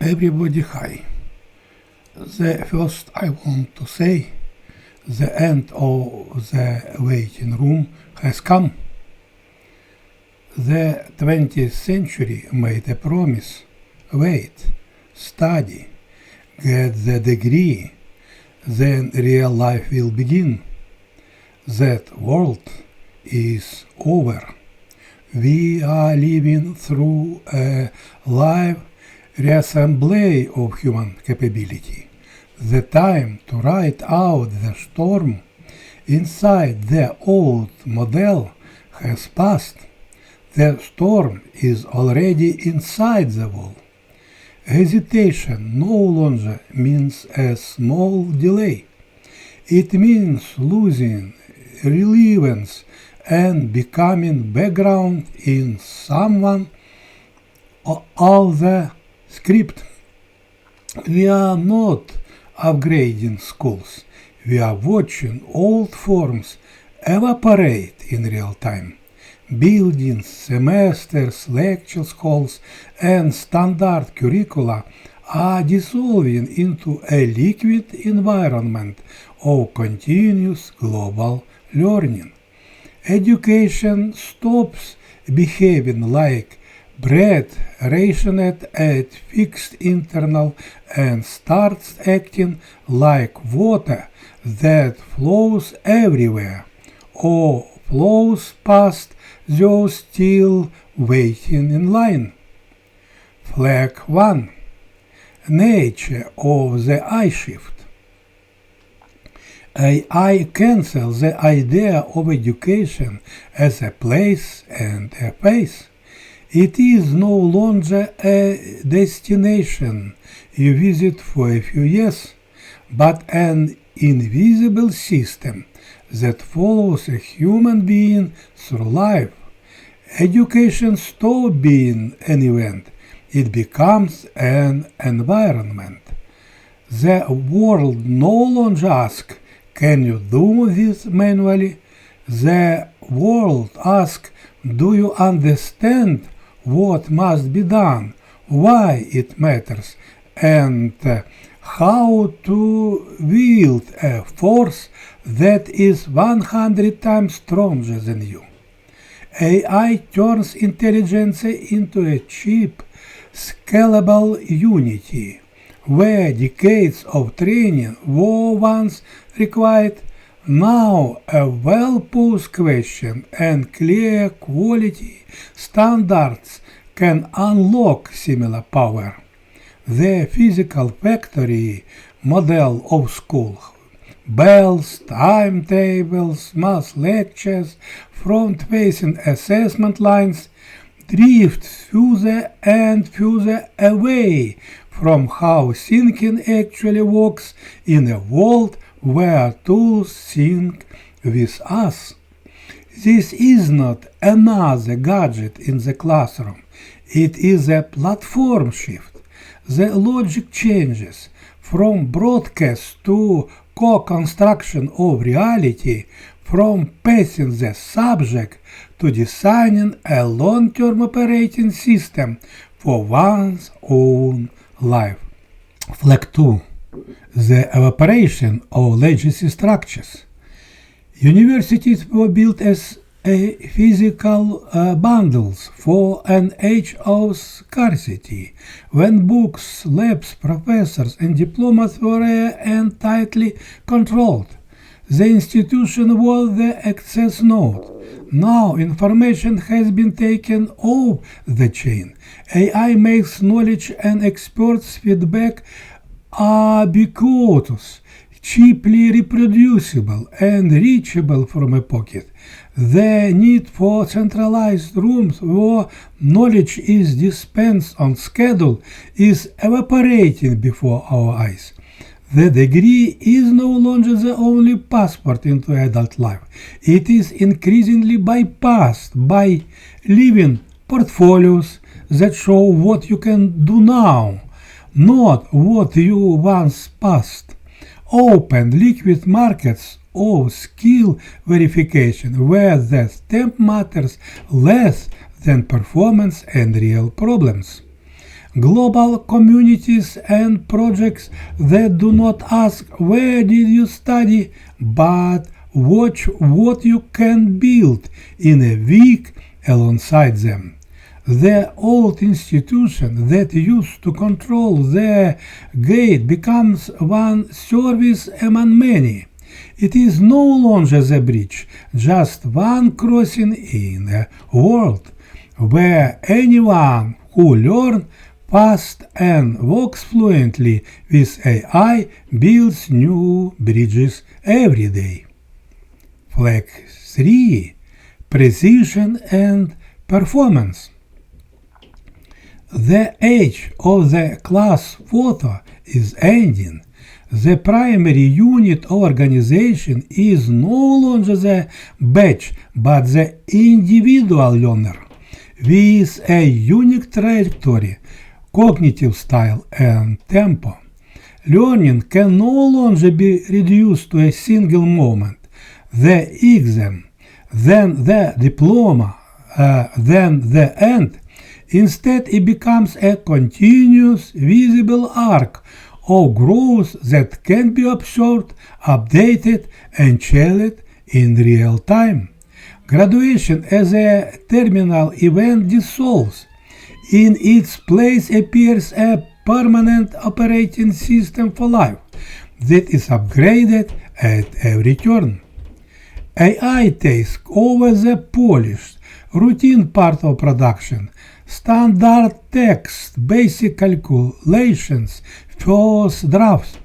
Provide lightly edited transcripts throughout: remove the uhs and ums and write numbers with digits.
Everybody hi. The first I want to say, the end of the waiting room has come. The 20th century made a promise. Wait, study, get the degree, then real life will begin. That world is over. We are living through a live reassembly of human capability. The time to ride out the storm inside the old model has passed. The storm is already inside the wall. Hesitation no longer means a small delay. It means losing relevance and becoming background in someone other script. We are not upgrading schools. We are watching old forms evaporate in real time. Buildings, semesters, lecture halls, and standard curricula are dissolving into a liquid environment of continuous global learning. Education stops behaving like bread rationed at fixed interval and starts acting like water that flows everywhere or flows past those still waiting in line. Flag 1. Nature of the I shift. I cancel the idea of education as a place and a pace. It is no longer a destination you visit for a few years, but an invisible system that follows a human being through life. Education stops being an event, it becomes an environment. The world no longer asks, "Can you do this manually?" The world asks, "Do you understand what must be done, why it matters, and how to wield a force that is 100 times stronger than you?" AI turns intelligence into a cheap, scalable unity, where decades of training were once required. Now a well-posed question and clear quality standards can unlock similar power. The physical factory model of school, bells, timetables, mass lectures, front-facing assessment lines, drifts further and further away from how thinking actually works in a world where tools think with us. This is not another gadget in the classroom. It is a platform shift. The logic changes from broadcast to co-construction of reality, from passing the subject to designing a long-term operating system for one's own life. Flag 2. The evaporation of legacy structures. Universities were built as physical bundles for an age of scarcity, when books, labs, professors, and diplomas were rare and tightly controlled. The institution was the access node. Now information has been taken off the chain. AI makes knowledge and experts' feedback ubiquitous, cheaply reproducible, and reachable from a pocket. The need for centralized rooms where knowledge is dispensed on schedule is evaporating before our eyes. The degree is no longer the only passport into adult life. It is increasingly bypassed by living portfolios that show what you can do now, not what you once passed. Open liquid markets of skill verification where the stamp matters less than performance and real problems. global communities and projects that do not ask where did you study, but watch what you can build in a week alongside them. The old institution that used to control the gate becomes one service among many. It is no longer the bridge, just one crossing in a world where anyone who learns fast and works fluently with AI builds new bridges every day. Flag 3. Precision and performance. The age of the class photo is ending. The primary unit of organization is no longer the batch, but the individual learner. With a unique trajectory, cognitive style, and tempo, learning can no longer be reduced to a single moment. The exam, then the diploma, then the end. Instead, it becomes a continuous, visible arc of growth that can be observed, updated, and challenged in real time. Graduation as a terminal event dissolves. In its place appears a permanent operating system for life that is upgraded at every turn. AI takes over the polished, routine part of production, standard text, basic calculations, first drafts.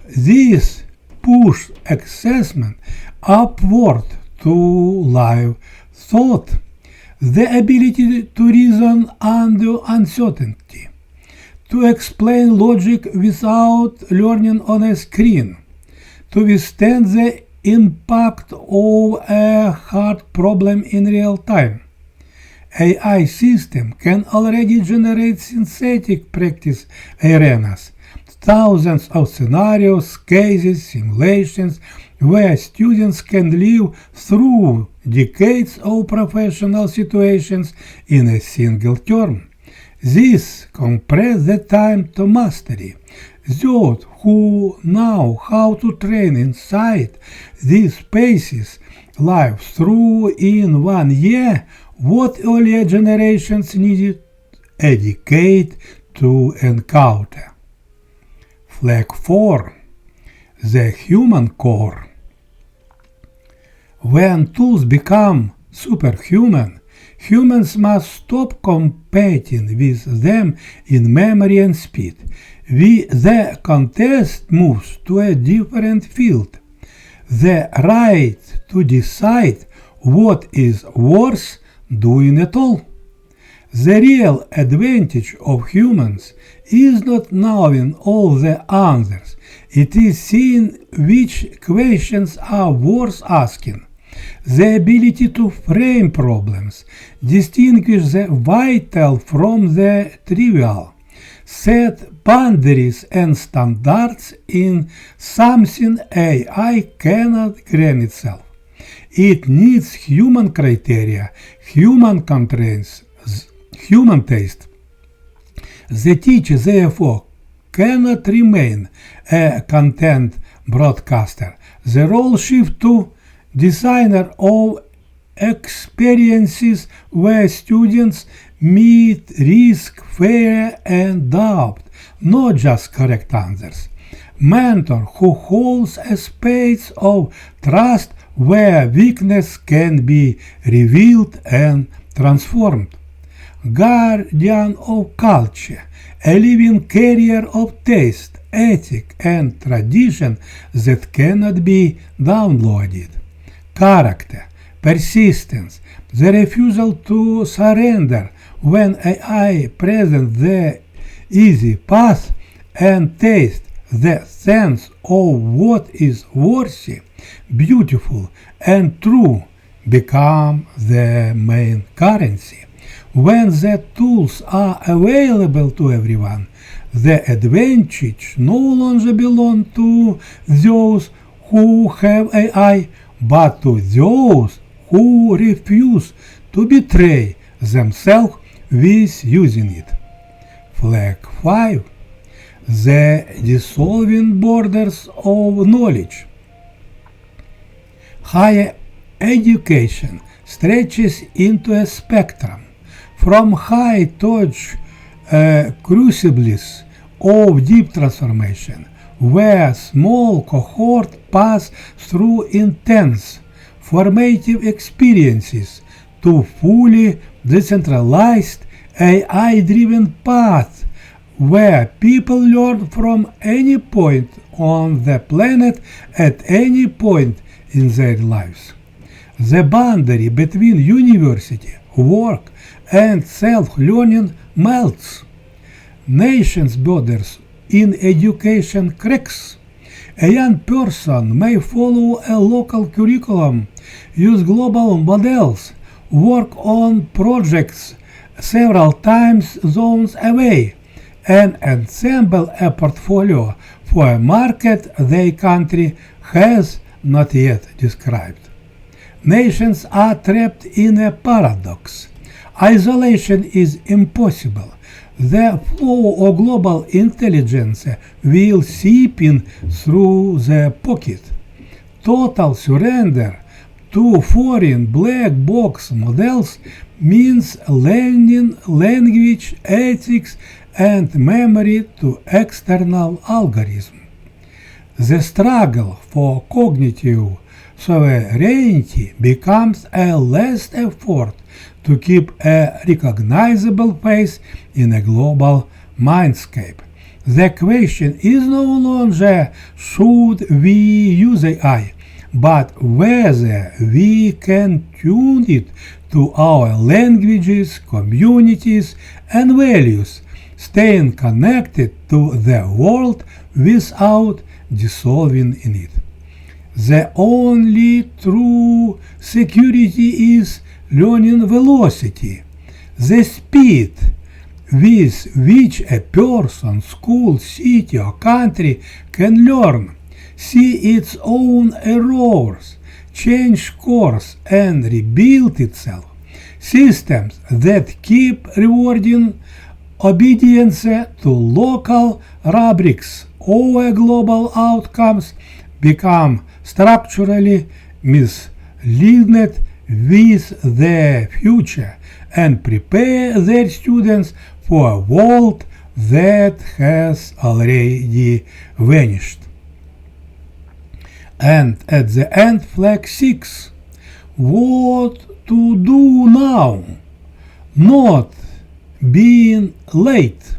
This push assessment upward to live thought, the ability to reason under uncertainty, to explain logic without learning on a screen, to withstand the impact of a hard problem in real time. AI system can already generate synthetic practice arenas, thousands of scenarios, cases, simulations, where students can live through decades of professional situations in a single term. This compresses the time to mastery. Those who know how to train inside these spaces live through in 1 year what earlier generations needed a decade to encounter. Flag 4. The human core. When tools become superhuman, humans must stop competing with them in memory and speed. The contest moves to a different field. The right to decide what is worth doing at all. The real advantage of humans is not knowing all the answers. It is seeing which questions are worth asking. The ability to frame problems, distinguish the vital from the trivial, set boundaries and standards in something AI cannot grant itself. It needs human criteria, human constraints, human taste. The teacher, therefore, cannot remain a content broadcaster. The role shifts to designer of experiences where students meet risk, fear, and doubt, not just correct answers. Mentor who holds a space of trust where weakness can be revealed and transformed. Guardian of culture, a living carrier of taste, ethic, and tradition that cannot be downloaded. Character, persistence, the refusal to surrender when AI presents the easy path, and taste, the sense of what is worthy, beautiful, and true become the main currency. When the tools are available to everyone, the advantage no longer belongs to those who have AI, but to those who refuse to betray themselves with using it. Flag 5. The dissolving borders of knowledge. Higher education stretches into a spectrum, from high-touch crucibles of deep transformation, where small cohorts pass through intense formative experiences, to fully decentralized AI-driven paths where people learn from any point on the planet at any point in their lives. The boundary between university, work, and self-learning melts. Nations' borders in education cracks. A young person may follow a local curriculum, use global models, work on projects several time zones away, and assemble a portfolio for a market their country has not yet described. Nations are trapped in a paradox. Isolation is impossible. The flow of global intelligence will seep in through the pocket. Total surrender to foreign black box models means learning language, ethics, and memory to external algorithms. The struggle for cognitive sovereignty becomes a last effort to keep a recognizable face in a global mindscape. The question is no longer should we use AI, but whether we can tune it to our languages, communities, and values, staying connected to the world without dissolving in it. The only true security is learning velocity, the speed with which a person, school, city, or country can learn, see its own errors, change course, and rebuild itself. Systems that keep rewarding obedience to local rubrics over global outcomes become structurally misaligned with the future and prepare their students for a world that has already vanished. And at the end, Flag 6. What to do now? Not being late.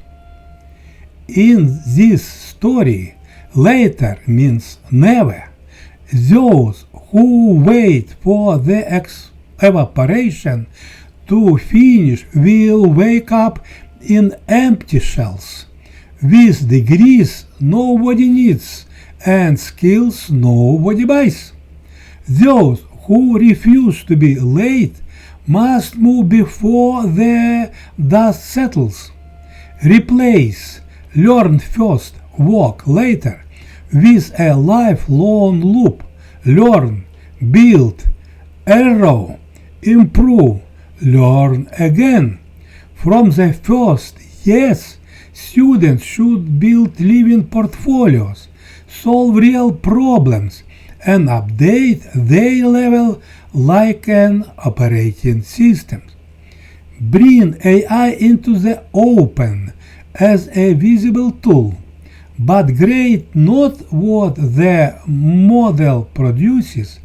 In this story, later means never. Those who wait for the evaporation to finish will wake up in empty shells, with degrees nobody needs and skills nobody buys. Those who refuse to be late must move before the dust settles. Replace learn first, work later with a lifelong loop. Learn, build, error, improve, learn again. From the first, yes, students should build living portfolios, solve real problems, and update their level like an operating system. Bring AI into the open as a visible tool, but grade not what the model produces,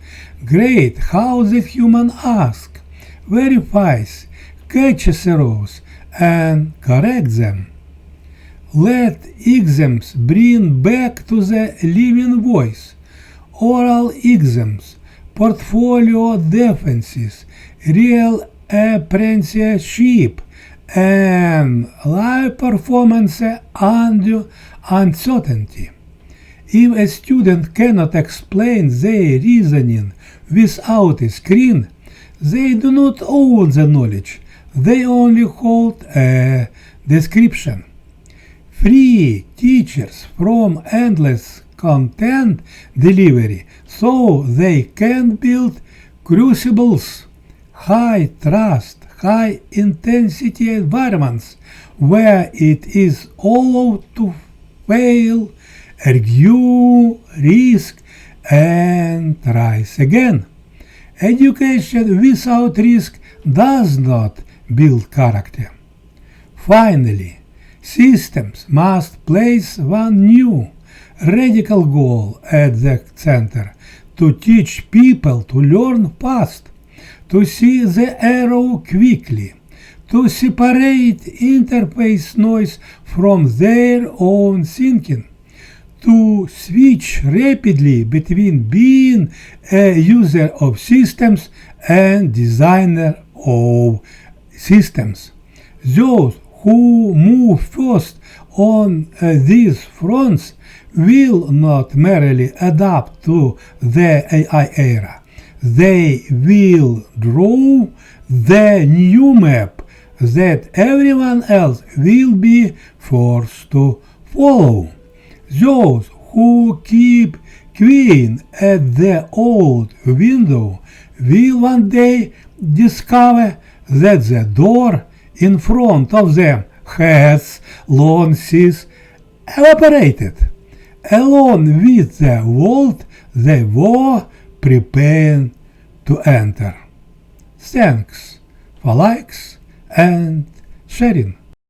grade how the human asks, verifies, catches errors, and corrects them. Let exams bring back to the living voice, oral exams, portfolio defenses, real apprenticeship, and live performance under uncertainty. If a student cannot explain their reasoning without a screen, they do not own the knowledge, they only hold a description. Free teachers from endless content delivery so they can build crucibles, high trust, high intensity environments where it is allowed to fail, argue, risk, and rise again. Education without risk does not build character. Finally, systems must place one new, radical goal at the center: to teach people to learn fast, to see the error quickly, to separate interface noise from their own thinking, to switch rapidly between being a user of systems and designer of systems. Those who move first on these fronts will not merely adapt to the AI era. They will draw the new map that everyone else will be forced to follow. Those who keep queuing at the old window will one day discover that the door in front of them has long since evaporated, along with the world they were preparing to enter. Thanks for likes and sharing.